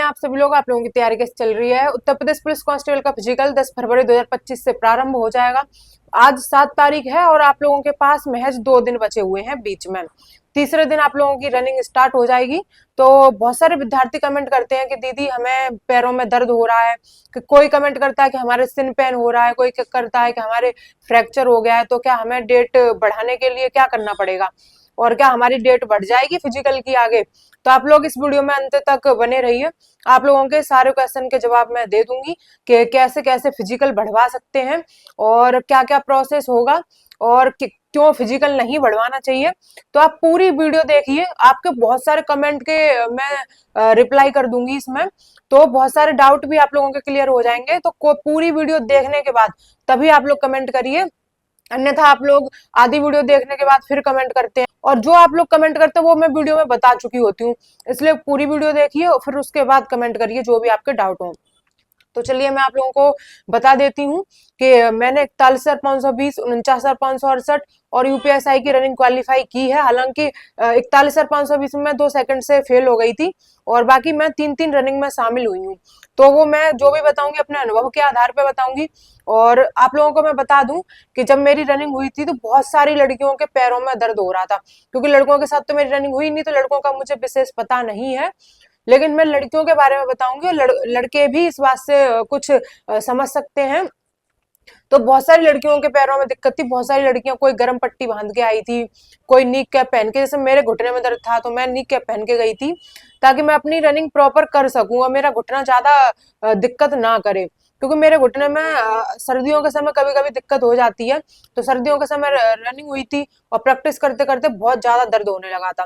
आप सभी लोग? आप लोगों की तैयारी कैसे चल रही है? उत्तर प्रदेश पुलिस कांस्टेबल का फिजिकल 10 फरवरी 2025 से प्रारंभ हो जाएगा। आज 7 तारीख है और आप लोगों के पास महज 2 दिन बचे हुए हैं बीच में। तीसरे दिन आप लोगों की रनिंग स्टार्ट हो जाएगी। तो बहुत सारे विद्यार्थी कमेंट करते हैं कि दीदी हमें पैरों में दर्द हो रहा है, कि कोई कमेंट करता है कि हमारे सिन पेन हो रहा है, कोई करता है कि हमारे फ्रैक्चर हो गया है। तो क्या हमें डेट बढ़ाने के लिए क्या करना पड़ेगा और क्या हमारी डेट बढ़ जाएगी फिजिकल की आगे? तो आप लोग इस वीडियो में अंत तक बने रहिए। आप लोगों के सारे क्वेश्चन के जवाब मैं दे दूंगी कि कैसे कैसे फिजिकल बढ़वा सकते हैं और क्या क्या प्रोसेस होगा और क्यों फिजिकल नहीं बढ़वाना चाहिए। तो आप पूरी वीडियो देखिए, आपके बहुत सारे कमेंट के मैं रिप्लाई कर दूंगी इसमें। तो बहुत सारे डाउट भी आप लोगों के क्लियर हो जाएंगे। तो पूरी वीडियो देखने के बाद तभी आप लोग कमेंट करिए, अन्यथा आप लोग आधी वीडियो देखने के बाद फिर कमेंट करते हैं और जो आप लोग कमेंट करते हैं वो मैं वीडियो में बता चुकी होती हूँ। इसलिए पूरी वीडियो देखिए और फिर उसके बाद कमेंट करिए जो भी आपके डाउट हो। तो चलिए मैं आप लोगों को बता देती हूँ कि मैंने 41,520, 49,568 और यूपीएसआई की रनिंग क्वालिफाई की है। हालांकि 41,520 में मैं 2 सेकंड से फेल हो गई थी और बाकी मैं 3-3 रनिंग में शामिल हुई हूँ। तो वो मैं जो भी बताऊंगी अपने अनुभव के आधार पर बताऊंगी। और आप लोगों को मैं बता दूं कि जब मेरी रनिंग हुई थी तो बहुत सारी लड़कियों के पैरों में दर्द हो रहा था, क्योंकि लड़कों के साथ तो मेरी रनिंग हुई नहीं, तो लड़कों का मुझे विशेष पता नहीं है। लेकिन मैं लड़कियों के बारे में बताऊंगी और लड़के भी इस बात से कुछ समझ सकते हैं। तो बहुत सारी लड़कियों के पैरों में दिक्कत थी, बहुत सारी लड़कियां कोई गर्म पट्टी बांध के आई थी, कोई नीक कैप पहन के। जैसे मेरे घुटने में दर्द था तो मैं नीक कैप पहन के गई थी ताकि मैं अपनी रनिंग प्रॉपर कर सकूं और मेरा घुटना ज्यादा दिक्कत ना करे, क्योंकि मेरे घुटने में सर्दियों के समय कभी कभी दिक्कत हो जाती है। तो सर्दियों के समय रनिंग हुई थी और प्रैक्टिस करते करते बहुत ज्यादा दर्द होने लगा था।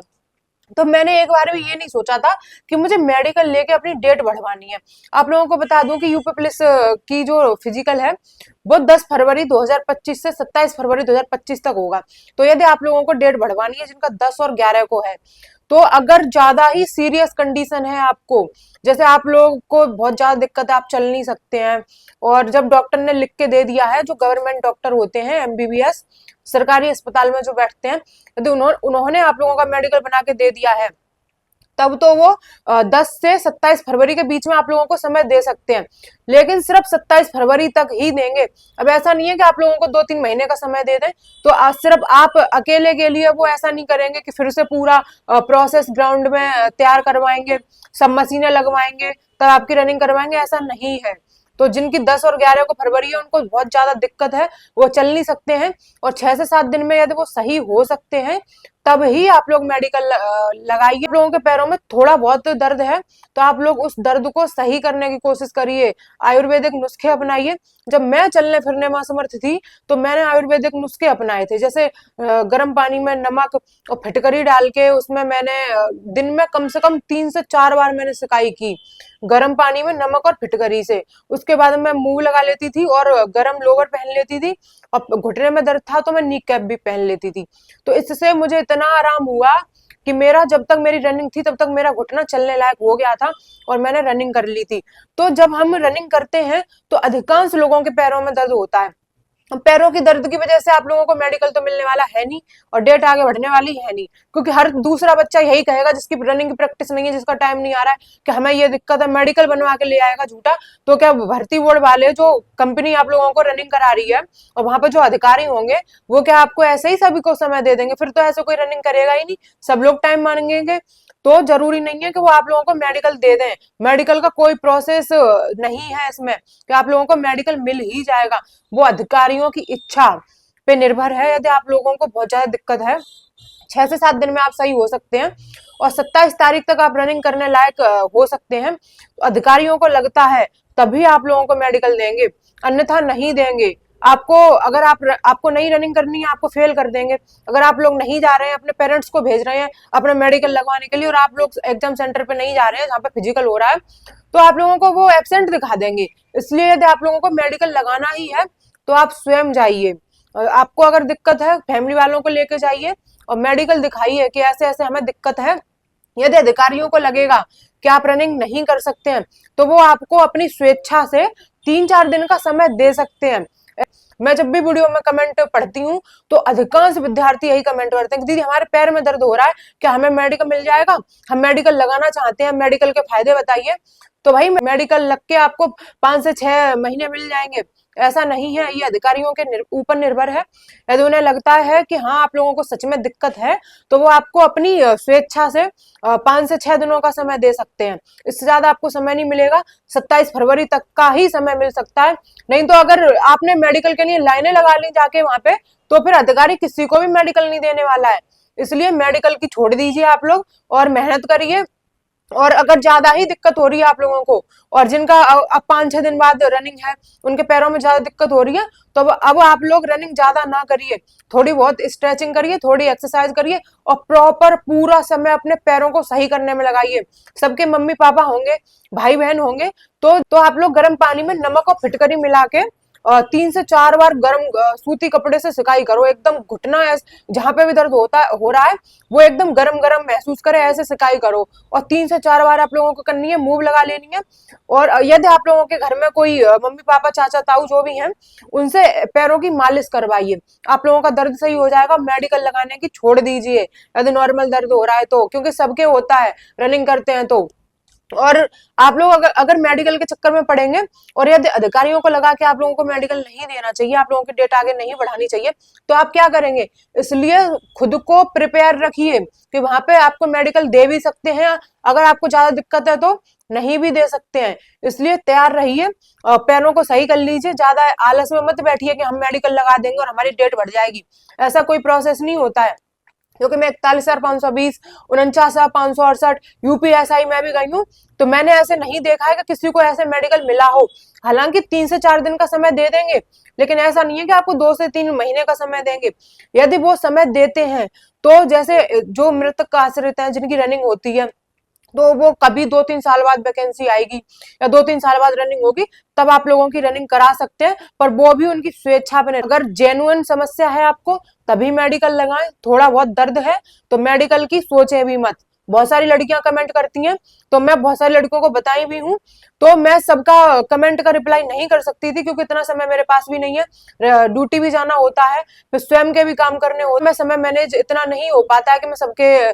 तो मैंने एक बार भी ये नहीं सोचा था कि मुझे मेडिकल लेके अपनी डेट बढ़वानी है। आप लोगों को बता दूं कि यूपी पुलिस की जो फिजिकल है वो 10 फरवरी 2025 से 27 फरवरी 2025 तक होगा। तो यदि आप लोगों को डेट बढ़वानी है जिनका 10 और 11 को है, तो अगर ज्यादा ही सीरियस कंडीशन है आपको, जैसे आप लोग को बहुत ज्यादा दिक्कत है, आप चल नहीं सकते हैं और जब डॉक्टर ने लिख के दे दिया है, जो गवर्नमेंट डॉक्टर होते हैं एमबीबीएस सरकारी अस्पताल में जो बैठते हैं, यदि उन्होंने आप लोगों का मेडिकल बना के दे दिया है, तब तो वो 10 से 27 फरवरी के बीच में आप लोगों को समय दे सकते हैं। लेकिन सिर्फ 27 फरवरी तक ही देंगे। अब ऐसा नहीं है कि आप लोगों को 2-3 महीने का समय दे दें। तो आज सिर्फ आप अकेले के लिए वो ऐसा नहीं करेंगे कि फिर से पूरा प्रोसेस ग्राउंड में तैयार करवाएंगे, सब मशीनें लगवाएंगे तब आपकी रनिंग करवाएंगे, ऐसा नहीं है। तो जिनकी 10 और 11 को फरवरी है, उनको बहुत ज्यादा दिक्कत है, वो चल नहीं सकते हैं और 6 से 7 दिन में यदि वो सही हो सकते हैं तब ही आप लोग मेडिकल लगाइए। आप लोगों के पैरों में थोड़ा बहुत दर्द है तो आप लोग उस दर्द को सही करने की कोशिश करिए, आयुर्वेदिक नुस्खे अपनाइए। जब मैं चलने फिरने में असमर्थ थी तो मैंने आयुर्वेदिक नुस्खे अपनाए थे, जैसे गर्म पानी में नमक और फिटकरी डाल के उसमें मैंने दिन में कम से कम 3 से 4 बार मैंने सिकाई की, गर्म पानी में नमक और फिटकरी से। उसके बाद मैं मुंह लगा लेती थी और गर्म लोवर पहन लेती थी और घुटने में दर्द था तो मैं नी कैप भी पहन लेती थी। तो इससे मुझे इतना आराम हुआ कि मेरा जब तक मेरी रनिंग थी तब तक मेरा घुटना चलने लायक हो गया था और मैंने रनिंग कर ली थी। तो जब हम रनिंग करते हैं तो अधिकांश लोगों के पैरों में दर्द होता है। पैरों की दर्द की वजह से आप लोगों को मेडिकल तो मिलने वाला है नहीं और डेट आगे बढ़ने वाली है नहीं, क्योंकि हर दूसरा बच्चा यही कहेगा जिसकी रनिंग की प्रैक्टिस नहीं है, जिसका टाइम नहीं आ रहा है, कि हमें ये दिक्कत है, मेडिकल बनवा के ले आएगा झूठा। तो क्या भर्ती बोर्ड वाले जो कंपनी आप लोगों को रनिंग करा रही है और वहां पर जो अधिकारी होंगे वो क्या आपको ऐसे ही सभी को समय दे देंगे? फिर तो ऐसे कोई रनिंग करेगा ही नहीं, सब लोग टाइम मांगेंगे। तो जरूरी नहीं है कि वो आप लोगों को मेडिकल दे दें। मेडिकल का कोई प्रोसेस नहीं है इसमें कि आप लोगों को मेडिकल मिल ही जाएगा। वो अधिकारियों की इच्छा पे निर्भर है। यदि आप लोगों को बहुत ज्यादा दिक्कत है, 6 से 7 दिन में आप सही हो सकते हैं और 27 तारीख तक आप रनिंग करने लायक हो सकते हैं। तो अधिकारियों को लगता है तभी आप लोगों को मेडिकल देंगे, अन्यथा नहीं देंगे। आपको अगर आपको नहीं रनिंग करनी है, आपको फेल कर देंगे। अगर आप लोग नहीं जा रहे हैं, अपने पेरेंट्स को भेज रहे हैं अपने मेडिकल लगवाने के लिए और आप लोग एग्जाम सेंटर पे नहीं जा रहे हैं जहाँ पे फिजिकल हो रहा है, तो आप लोगों को वो एब्सेंट दिखा देंगे। इसलिए यदि आप लोगों को मेडिकल लगाना ही है तो आप स्वयं जाइए। आपको अगर दिक्कत है, फैमिली वालों को लेके जाइए और मेडिकल दिखाइए कि ऐसे ऐसे हमें दिक्कत है। यदि अधिकारियों को लगेगा कि आप रनिंग नहीं कर सकते हैं तो वो आपको अपनी स्वेच्छा से 3-4 दिन का समय दे सकते हैं। मैं जब भी वीडियो में कमेंट पढ़ती हूँ तो अधिकांश विद्यार्थी यही कमेंट करते हैं कि दीदी हमारे पैर में दर्द हो रहा है, क्या हमें मेडिकल मिल जाएगा, हम मेडिकल लगाना चाहते हैं, मेडिकल के फायदे बताइए। तो भाई मेडिकल लग के आपको 5 से 6 महीने मिल जाएंगे, ऐसा नहीं है, ये अधिकारियों के ऊपर निर्भर है। यदि उन्हें लगता है कि हाँ आप लोगों को सच में दिक्कत है तो वो आपको अपनी स्वेच्छा से 5 से 6 दिनों का समय दे सकते हैं, इससे ज्यादा आपको समय नहीं मिलेगा। 27 फरवरी तक का ही समय मिल सकता है। नहीं तो अगर आपने मेडिकल के लिए लाइनें लगा ली जाके वहां पे, तो फिर अधिकारी किसी को भी मेडिकल नहीं देने वाला है। इसलिए मेडिकल की छोड़ दीजिए आप लोग और मेहनत करिए। और अगर ज्यादा ही दिक्कत हो रही है आप लोगों को, और जिनका अब 5-6 दिन बाद रनिंग है, उनके पैरों में ज्यादा दिक्कत हो रही है, तो अब आप लोग रनिंग ज्यादा ना करिए, थोड़ी बहुत स्ट्रेचिंग करिए, थोड़ी एक्सरसाइज करिए और प्रॉपर पूरा समय अपने पैरों को सही करने में लगाइए। सबके मम्मी पापा होंगे, भाई बहन होंगे, तो आप लोग गर्म पानी में नमक और फिटकरी मिला के 3 से 4 बार गर्म सूती कपड़े से सिकाई करो, एकदम घुटना जहां पे भी दर्द हो रहा है वो एकदम गरम गरम महसूस करे, ऐसे सिकाई करो। और 3 से 4 बार आप लोगों को करनी है, मूव लगा लेनी है। और यदि आप लोगों के घर में कोई मम्मी पापा चाचा ताऊ जो भी हैं, उनसे पैरों की मालिश करवाइए, आप लोगों का दर्द सही हो जाएगा। मेडिकल लगाने की छोड़ दीजिए यदि नॉर्मल दर्द हो रहा है तो, क्योंकि सबके होता है रनिंग करते हैं तो। और आप लोग अगर मेडिकल के चक्कर में पड़ेंगे और यदि अधिकारियों को लगा कि आप लोगों को मेडिकल नहीं देना चाहिए, आप लोगों की डेट आगे नहीं बढ़ानी चाहिए, तो आप क्या करेंगे? इसलिए खुद को प्रिपेयर रखिए कि वहां पे आपको मेडिकल दे भी सकते हैं, अगर आपको ज्यादा दिक्कत है तो नहीं भी दे सकते हैं। इसलिए तैयार रहिए, पैरों को सही कर लीजिए, ज्यादा आलस में मत बैठिए कि हम मेडिकल लगा देंगे और हमारी डेट बढ़ जाएगी। ऐसा कोई प्रोसेस नहीं होता है, क्योंकि मैं 41,520, 49,568 यूपीएसआई में भी गई हूँ, तो मैंने ऐसे नहीं देखा है कि किसी को ऐसे मेडिकल मिला हो। हालांकि 3 से 4 दिन का समय दे देंगे, लेकिन ऐसा नहीं है कि आपको 2 से 3 महीने का समय देंगे। यदि वो समय देते हैं तो जैसे जो मृतक आश्रित हैं जिनकी रनिंग होती है, तो वो कभी 2-3 साल बाद वैकेंसी आएगी या 2-3 साल बाद रनिंग होगी, तब आप लोगों की रनिंग करा सकते हैं, पर वो भी उनकी स्वेच्छा पे। अगर जेन्युइन समस्या है आपको तभी मेडिकल लगाएं, थोड़ा बहुत दर्द है तो मेडिकल की सोचे भी मत। बहुत सारी लड़कियां कमेंट करती हैं, तो मैं बहुत सारी लड़कियों को बताई भी हूँ, तो मैं सबका कमेंट का रिप्लाई नहीं कर सकती थी क्योंकि इतना समय मेरे पास भी नहीं है, ड्यूटी भी जाना होता है, फिर स्वयं के भी काम करने होते, मैं समय मैनेज इतना नहीं हो पाता है कि मैं सबके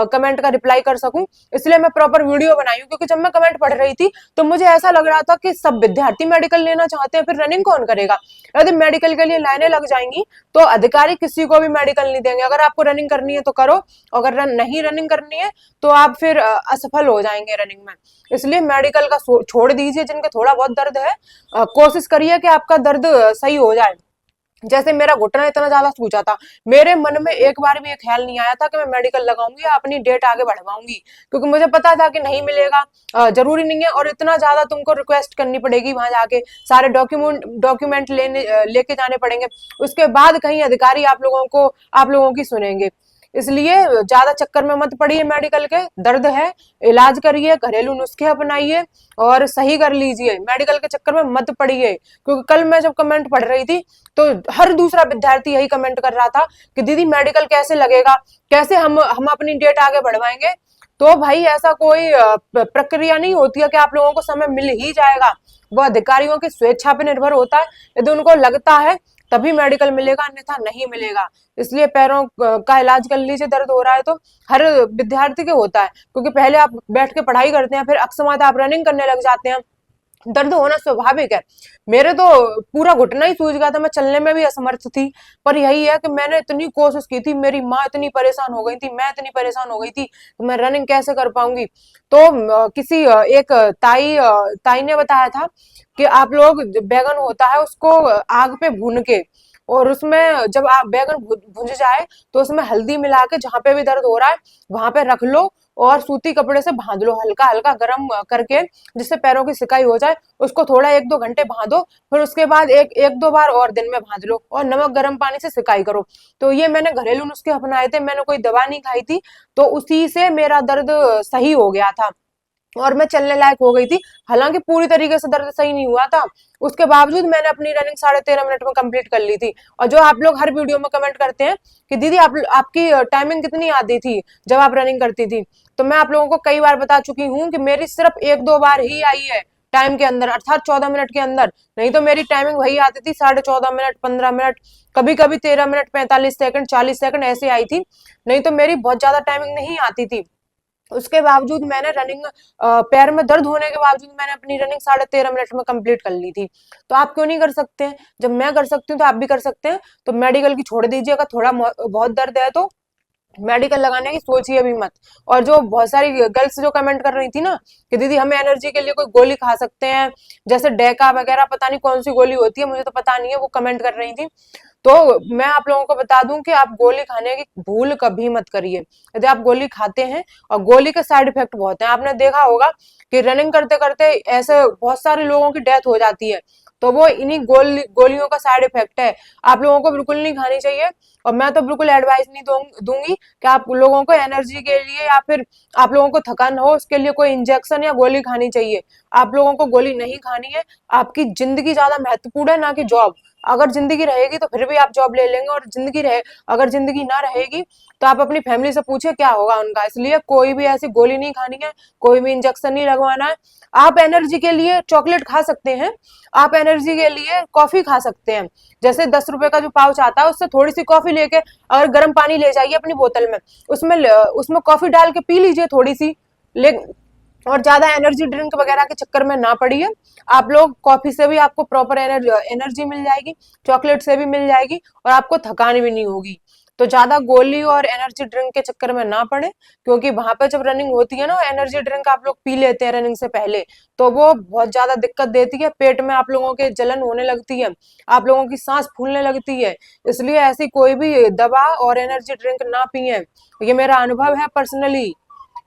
कमेंट का रिप्लाई कर सकूं। इसलिए मैं प्रॉपर वीडियो बनाई हूँ, क्योंकि जब मैं कमेंट पढ़ रही थी तो मुझे ऐसा लग रहा था कि सब विद्यार्थी मेडिकल लेना चाहते हैं, फिर रनिंग कौन करेगा? यदि मेडिकल के लिए लाइनें लग जाएंगी तो अधिकारी किसी को भी मेडिकल नहीं देंगे। अगर आपको रनिंग करनी है तो करो, अगर नहीं रनिंग करनी है तो आप फिर असफल हो जाएंगे रनिंग में। इसलिए मेडिकल का छोड़ दीजिए। जिनके थोड़ा बहुत दर्द है, कोशिश करिए कि आपका दर्द सही हो जाए। जैसे मेरा घुटना इतना ज्यादा सूजा था, मेरे मन में एक बार भी ये ख्याल नहीं आया था कि मैं मेडिकल लगाऊंगी या अपनी डेट आगे बढ़वाऊंगी, क्योंकि मुझे पता था कि नहीं मिलेगा, जरूरी नहीं है, और इतना ज्यादा तुमको रिक्वेस्ट करनी पड़ेगी वहां जाके, सारे डॉक्यूमेंट लेके जाने पड़ेंगे, उसके बाद कहीं अधिकारी आप लोगों की सुनेंगे। इसलिए ज्यादा चक्कर में मत पड़िए, मेडिकल के दर्द है, इलाज करिए, घरेलू नुस्खे अपनाइए और सही कर लीजिए, मेडिकल के चक्कर में मत पड़िए। क्योंकि कल मैं जब कमेंट पढ़ रही थी तो हर दूसरा विद्यार्थी यही कमेंट कर रहा था कि दीदी मेडिकल कैसे लगेगा, कैसे हम अपनी डेट आगे बढ़वाएंगे। तो भाई ऐसा कोई प्रक्रिया नहीं होती है कि आप लोगों को समय मिल ही जाएगा, वो अधिकारियों की स्वेच्छा पे निर्भर होता है। यदि उनको लगता है तभी मेडिकल मिलेगा, अन्यथा नहीं मिलेगा। इसलिए पैरों का इलाज कर लीजिए, दर्द हो रहा है तो। हर विद्यार्थी के होता है, क्योंकि पहले आप बैठ के पढ़ाई करते हैं, फिर अकस्मात आप रनिंग करने लग जाते हैं, दर्द होना स्वाभाविक है। मेरे तो पूरा घुटना ही सूज गया था, मैं चलने में भी असमर्थ थी। पर यही है कि मैंने इतनी कोशिश की थी, मेरी माँ इतनी परेशान हो गई थी, मैं इतनी परेशान हो गई थी कि मैं रनिंग कैसे कर पाऊंगी। तो किसी एक ताई ने बताया था कि आप लोग बैगन होता है उसको आग पे भून के, और उसमें जब आप बैगन भुंज जाए तो उसमें हल्दी मिला के जहां पे भी दर्द हो रहा है वहां पे रख लो और सूती कपड़े से बांध लो, हल्का हल्का गर्म करके, जिससे पैरों की सिकाई हो जाए। उसको थोड़ा 1-2 घंटे बांधो, फिर उसके बाद एक दो बार और दिन में बांध लो और नमक गर्म पानी से सिकाई करो। तो ये मैंने घरेलू नुस्खे अपनाए थे, मैंने कोई दवा नहीं खाई थी, तो उसी से मेरा दर्द सही हो गया था और मैं चलने लायक हो गई थी। हालांकि पूरी तरीके से दर्द सही नहीं हुआ था, उसके बावजूद मैंने अपनी रनिंग 13.5 मिनट में कंप्लीट कर ली थी। और जो आप लोग हर वीडियो में कमेंट करते हैं कि दीदी आपकी टाइमिंग कितनी आती थी जब आप रनिंग करती थी, तो मैं आप लोगों को कई बार बता चुकी हूँ कि मेरी सिर्फ 1-2 बार ही आई है टाइम के अंदर, अर्थात 14 मिनट के अंदर। नहीं तो मेरी टाइमिंग वही आती थी 14.5 मिनट, 15 मिनट, कभी कभी 13 मिनट 45 सेकंड, 40 सेकंड ऐसे आई थी। नहीं तो मेरी बहुत ज्यादा टाइमिंग नहीं आती थी। उसके बावजूद मैंने रनिंग, पैर में दर्द होने के बावजूद मैंने अपनी रनिंग 13.5 मिनट में कंप्लीट कर ली थी। तो आप क्यों नहीं कर सकते हैं? जब मैं कर सकती हूँ तो आप भी कर सकते हैं। तो मेडिकल की छोड़ दीजिए, अगर थोड़ा बहुत दर्द है तो मेडिकल लगाने की सोचिए भी मत। और जो बहुत सारी गर्ल्स जो कमेंट कर रही थी ना कि दीदी हमें एनर्जी के लिए कोई गोली खा सकते हैं, जैसे डेका वगैरह, पता नहीं कौन सी गोली होती है, मुझे तो पता नहीं है, वो कमेंट कर रही थी। तो मैं आप लोगों को बता दूं कि आप गोली खाने की भूल कभी मत करिए। यदि आप गोली खाते हैं, और गोली के साइड इफेक्ट बहुत हैं, आपने देखा होगा कि रनिंग करते करते ऐसे बहुत सारे लोगों की डेथ हो जाती है, तो वो इन्हीं गोलियों का साइड इफेक्ट है। आप लोगों को बिल्कुल नहीं खानी चाहिए। और मैं तो बिल्कुल एडवाइस नहीं दूंगी कि आप लोगों को एनर्जी के लिए या फिर आप लोगों को थकान हो उसके लिए कोई इंजेक्शन या गोली खानी चाहिए। आप लोगों को गोली नहीं खानी है। आपकी जिंदगी ज्यादा महत्वपूर्ण है, ना कि जॉब। अगर जिंदगी रहेगी तो फिर भी आप जॉब ले लेंगे, और अगर जिंदगी ना रहेगी तो आप अपनी फैमिली से पूछे क्या होगा उनका। इसलिए कोई भी ऐसी गोली नहीं खानी है, कोई भी इंजेक्शन नहीं लगवाना है। आप एनर्जी के लिए चॉकलेट खा सकते हैं, आप एनर्जी के लिए कॉफी खा सकते हैं। जैसे 10 रुपए का जो पाउच आता है उससे थोड़ी सी कॉफी लेके, अगर गर्म पानी ले जाइए अपनी बोतल में, उसमें कॉफी डाल के पी लीजिए थोड़ी सी। ले और ज्यादा एनर्जी ड्रिंक वगैरह के चक्कर में ना पड़िए। आप लोग कॉफी से भी आपको प्रॉपर एनर्जी मिल जाएगी, चॉकलेट से भी मिल जाएगी, और आपको थकान भी नहीं होगी। तो ज्यादा गोली और एनर्जी ड्रिंक के चक्कर में ना पड़े, क्योंकि वहां पे जब रनिंग होती है ना, एनर्जी ड्रिंक आप लोग पी लेते हैं रनिंग से पहले, तो वो बहुत ज्यादा दिक्कत देती है। पेट में आप लोगों के जलन होने लगती है, आप लोगों की सांस फूलने लगती है। इसलिए ऐसी कोई भी दवा और एनर्जी ड्रिंक ना पिए। ये मेरा अनुभव है पर्सनली,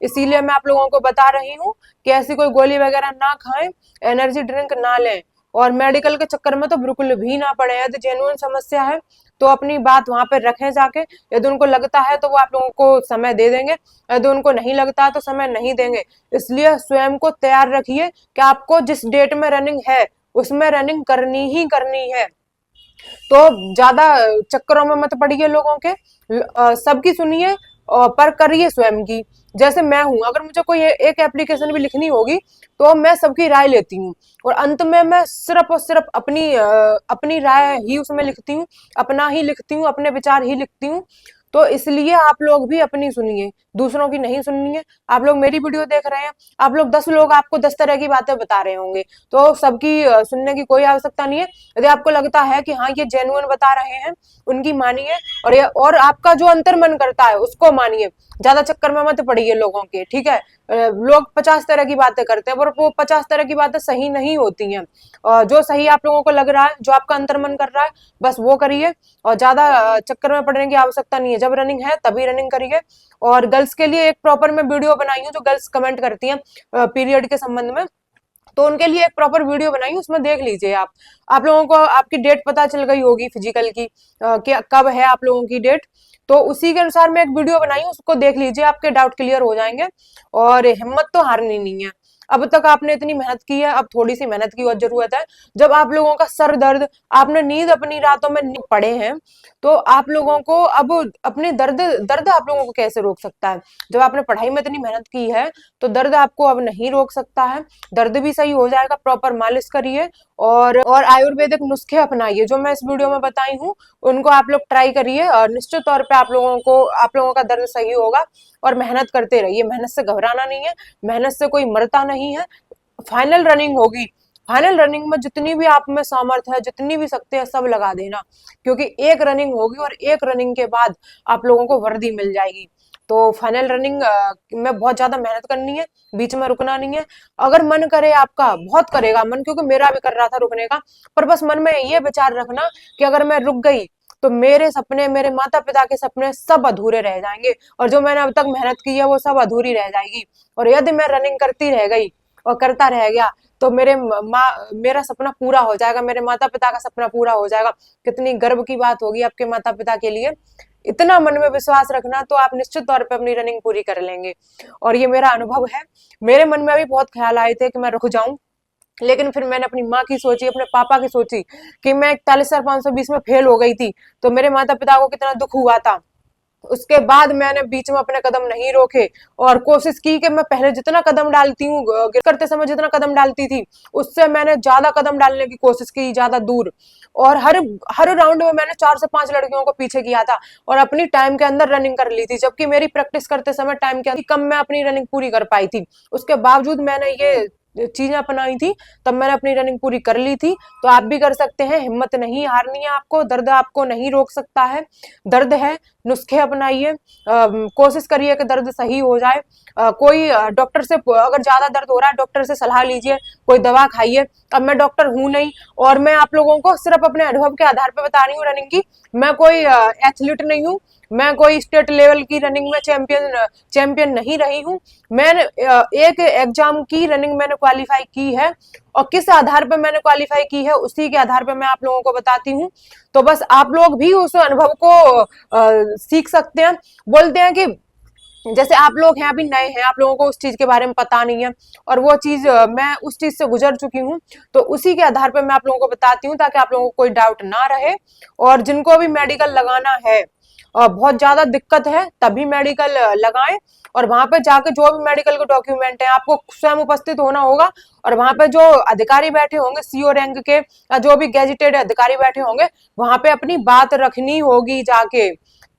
इसीलिए मैं आप लोगों को बता रही हूँ कि ऐसी कोई गोली वगैरह ना खाएं, एनर्जी ड्रिंक ना लें, और मेडिकल के चक्कर में तो बिल्कुल भी ना पड़े। यदि जेन्युइन समस्या है तो अपनी बात वहां पर रखें जाके। यदि उनको लगता है तो वो आप लोगों को समय दे देंगे, यदि उनको नहीं लगता तो समय नहीं देंगे। इसलिए स्वयं को तैयार रखिए कि आपको जिस डेट में रनिंग है उसमें रनिंग करनी ही करनी है। तो ज्यादा चक्करों में मत पड़िए लोगों के, सबकी सुनिए पर करिए स्वयं की। जैसे मैं हूं, अगर मुझे कोई एक एप्लीकेशन भी लिखनी होगी तो मैं सबकी राय लेती हूँ, और अंत में मैं सिर्फ और सिर्फ अपनी राय ही उसमें लिखती हूँ, अपना ही लिखती हूँ, अपने विचार ही लिखती हूँ। तो इसलिए आप लोग भी अपनी सुनिए, दूसरों की नहीं सुननी है। आप लोग मेरी वीडियो देख रहे हैं, आप लोग 10 लोग आपको 10 तरह की बातें बता रहे होंगे, तो सबकी सुनने की कोई आवश्यकता नहीं है। यदि आपको लगता है कि हाँ ये जेन्युइन बता रहे हैं, उनकी मानिए, और आपका जो अंतर मन करता है उसको मानिए। ज्यादा चक्कर में मत पड़िए लोगों के, ठीक है? लोग 50 तरह की बातें करते हैं, पर वो 50 तरह की बातें सही नहीं होती हैं। जो सही आप लोगों को लग रहा है, जो आपका अंतर मन कर रहा है, बस वो करिए। और ज्यादा चक्कर में पड़ने की आवश्यकता नहीं है। जब रनिंग है तभी रनिंग करिए। और गर्ल्स के लिए एक प्रॉपर मैं वीडियो बनाई हूँ, जो गर्ल्स कमेंट करती हैं पीरियड के संबंध में, तो उनके लिए एक प्रॉपर वीडियो बनाई, उसमें देख लीजिए आप लोगों को आपकी डेट पता चल गई होगी फिजिकल की, कि कब है आप लोगों की डेट। तो उसी के अनुसार मैं एक वीडियो बनाई हूँ, उसको देख लीजिए, आपके डाउट क्लियर हो जाएंगे। और हिम्मत तो हारनी नहीं है। अब तक आपने इतनी मेहनत की है, अब थोड़ी सी मेहनत की और जरूरत है। जब आप लोगों का सर दर्द, आपने नींद अपनी रातों में नहीं पड़े हैं, तो आप लोगों को अब अपने दर्द दर्द आप लोगों को कैसे रोक सकता है? जब आपने पढ़ाई में इतनी मेहनत की है तो दर्द आपको अब नहीं रोक सकता है। दर्द भी सही हो जाएगा, प्रॉपर मालिश करिए, और आयुर्वेदिक नुस्खे अपनाइए जो मैं इस वीडियो में बताई हूँ, उनको आप लोग ट्राई करिए, और निश्चित तौर पे आप लोगों का दर्द सही होगा। और मेहनत करते रहिए, मेहनत से घबराना नहीं है, मेहनत से कोई मरता नहीं है। फाइनल रनिंग होगी, फाइनल रनिंग में जितनी भी आप में सामर्थ्य है, जितनी भी शक्ति है, सब लगा देना, क्योंकि एक रनिंग होगी और एक रनिंग के बाद आप लोगों को वर्दी मिल जाएगी। तो फाइनल रनिंग में बहुत ज्यादा मेहनत करनी है, बीच में रुकना नहीं है। अगर मन करे आपका, बहुत करेगा मन, क्योंकि मेरा भी कर रहा था रुकने का, पर बस मन में ये विचार रखना कि अगर मैं रुक गई तो मेरे सपने, मेरे माता पिता के सपने सब अधूरे रह जाएंगे, और जो मैंने अब तक मेहनत की है वो सब अधूरी रह जाएगी। और यदि मैं रनिंग करती रह गई और करता रह गया तो मेरा सपना पूरा हो जाएगा, मेरे माता पिता का सपना पूरा हो जाएगा। कितनी गर्व की बात होगी आपके माता पिता के लिए। इतना मन में विश्वास रखना, तो आप निश्चित तौर पे अपनी रनिंग पूरी कर लेंगे। और ये मेरा अनुभव है। मेरे मन में भी बहुत ख्याल आए थे कि मैं रुक जाऊं, लेकिन फिर मैंने अपनी माँ की सोची, अपने पापा की सोची कि मैं 41,520 में फेल हो गई थी, तो मेरे माता पिता को कितना दुख हुआ था। उसके बाद मैंने बीच में अपने कदम नहीं रोके और कोशिश की कि मैं पहले जितना कदम डालती हूँ, करते समय जितना कदम डालती थी उससे मैंने ज्यादा कदम डालने की कोशिश की, ज्यादा दूर। और हर हर राउंड में मैंने 4 से 5 लड़कियों को पीछे किया था और अपनी टाइम के अंदर रनिंग कर ली थी, जबकि मेरी प्रैक्टिस करते समय टाइम के कम मैं अपनी रनिंग पूरी कर पाई थी। उसके बावजूद मैंने ये चीजें अपनाई थी, तब मैंने अपनी रनिंग पूरी कर ली थी। तो आप भी कर सकते हैं, हिम्मत नहीं हारनी है आपको, दर्द आपको नहीं रोक सकता है। दर्द है, नुस्खे अपनाइए, कोशिश करिए कि दर्द सही हो जाए। कोई डॉक्टर से अगर ज्यादा दर्द हो रहा है डॉक्टर से सलाह लीजिए, कोई दवा खाइए। अब मैं डॉक्टर हूं नहीं और मैं आप लोगों को सिर्फ अपने अनुभव के आधार पर बता रही हूँ रनिंग की। मैं कोई एथलीट नहीं हूँ, मैं कोई स्टेट लेवल की रनिंग में चैंपियन नहीं रही हूँ। मैंने एक एग्जाम की रनिंग मैंने क्वालिफाई की है और किस आधार पर मैंने क्वालिफाई की है उसी के आधार पर मैं आप लोगों को बताती हूँ। तो बस आप लोग भी उस अनुभव को सीख सकते हैं। बोलते हैं कि जैसे आप लोग हैं अभी नए हैं, आप लोगों को उस चीज के बारे में पता नहीं है और वो चीज मैं उस चीज से गुजर चुकी हूँ, तो उसी के आधार पर मैं आप लोगों को बताती हूँ ताकि आप लोगों को कोई डाउट ना रहे। और जिनको भी मेडिकल लगाना है और बहुत ज्यादा दिक्कत है तभी मेडिकल लगाएं। और वहां पे जाके जो भी मेडिकल के डॉक्यूमेंट है आपको स्वयं उपस्थित होना होगा और वहां पे जो अधिकारी बैठे होंगे सीओ रैंक के या जो भी गेजेटेड अधिकारी बैठे होंगे वहां पे अपनी बात रखनी होगी जाके,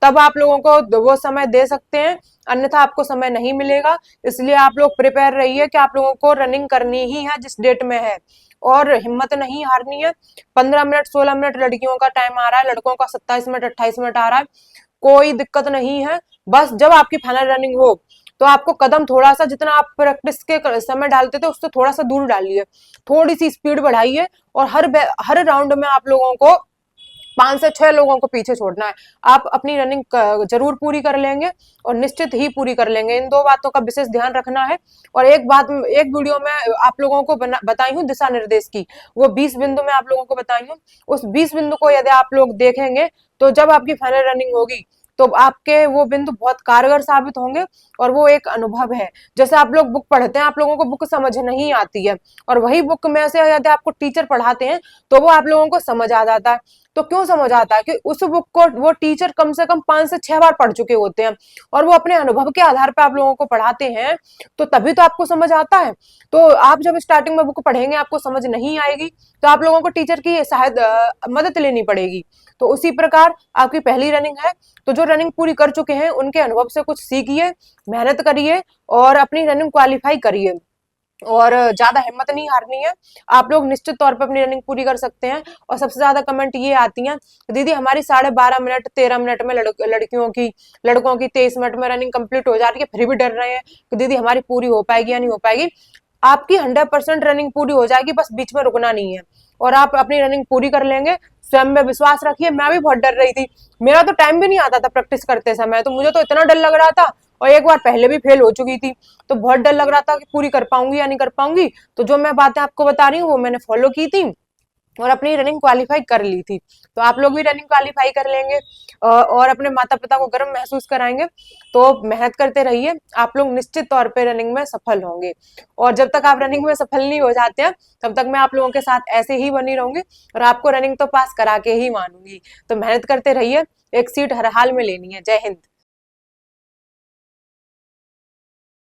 तब आप लोगों को वो समय दे सकते हैं, अन्यथा आपको समय नहीं मिलेगा। इसलिए आप लोग प्रिपेयर रहिए कि आप लोगों को रनिंग करनी ही है जिस डेट में है और हिम्मत नहीं हारनी है। 15 मिनट 16 मिनट लड़कियों का टाइम आ रहा है, लड़कों का 27 मिनट 28 मिनट आ रहा है, कोई दिक्कत नहीं है। बस जब आपकी फाइनल रनिंग हो तो आपको कदम थोड़ा सा, जितना आप प्रैक्टिस के समय डालते थे उससे थोड़ा सा दूर डालिए, थोड़ी सी स्पीड बढ़ाइए और हर राउंड में आप लोगों को 5 से 6 लोगों को पीछे छोड़ना है। आप अपनी रनिंग जरूर पूरी कर लेंगे और निश्चित ही पूरी कर लेंगे। इन 2 बातों का विशेष ध्यान रखना है। और एक बात, एक वीडियो में आप लोगों को बताई हूँ दिशा निर्देश की, वो 20 बिंदु में आप लोगों को बताई हूँ। उस 20 बिंदु को यदि आप लोग देखेंगे तो जब आपकी फाइनल रनिंग होगी तो आपके वो बिंदु बहुत कारगर साबित होंगे और वो एक अनुभव है। जैसे आप लोग बुक पढ़ते हैं, आप लोगों को बुक समझ नहीं आती है और वही बुक में से यदि आपको टीचर पढ़ाते हैं तो वो आप लोगों को समझ आ जाता है। तो क्यों समझ आता है कि उस बुक को वो टीचर कम से कम 5 से 6 बार पढ़ चुके होते हैं और वो अपने अनुभव के आधार पर आप लोगों को पढ़ाते हैं, तो तभी तो आपको समझ आता है। तो आप जब स्टार्टिंग में बुक पढ़ेंगे आपको समझ नहीं आएगी तो आप लोगों को टीचर की सहायता मदद लेनी पड़ेगी। तो उसी प्रकार आपकी पहली रनिंग है, तो जो रनिंग पूरी कर चुके हैं उनके अनुभव से कुछ सीखिए, मेहनत करिए और अपनी रनिंग क्वालिफाई करिए और ज्यादा हिम्मत नहीं हारनी है। आप लोग निश्चित तौर पर अपनी रनिंग पूरी कर सकते हैं। और सबसे ज्यादा कमेंट ये आती हैं, दीदी हमारी 12.5 मिनट 13 मिनट में लड़कियों की, लड़कों की 23 मिनट में रनिंग कंप्लीट हो जा रही है, फिर भी डर रहे हैं कि दीदी हमारी पूरी हो पाएगी या नहीं हो पाएगी। आपकी 100% रनिंग पूरी हो जाएगी, बस बीच में रुकना नहीं है और आप अपनी रनिंग पूरी कर लेंगे। स्वयं में विश्वास रखिए। मैं भी बहुत डर रही थी, मेरा तो टाइम भी नहीं आता था प्रैक्टिस करते समय, तो मुझे तो इतना डर लग रहा था और एक बार पहले भी फेल हो चुकी थी, तो बहुत डर लग रहा था कि पूरी कर पाऊंगी या नहीं कर पाऊंगी। तो जो मैं बातें आपको बता रही हूँ वो मैंने फॉलो की थी और अपनी रनिंग क्वालिफाई कर ली थी। तो आप लोग भी रनिंग क्वालिफाई कर लेंगे और अपने माता पिता को गर्व महसूस कराएंगे। तो मेहनत करते रहिए, आप लोग निश्चित तौर पे रनिंग में सफल होंगे। और जब तक आप रनिंग में सफल नहीं हो जाते हैं तब तक मैं आप लोगों के साथ ऐसे ही बनी रहूंगी और आपको रनिंग तो पास करा के ही मानूंगी। तो मेहनत करते रहिए, एक सीट हर हाल में लेनी है। जय हिंद।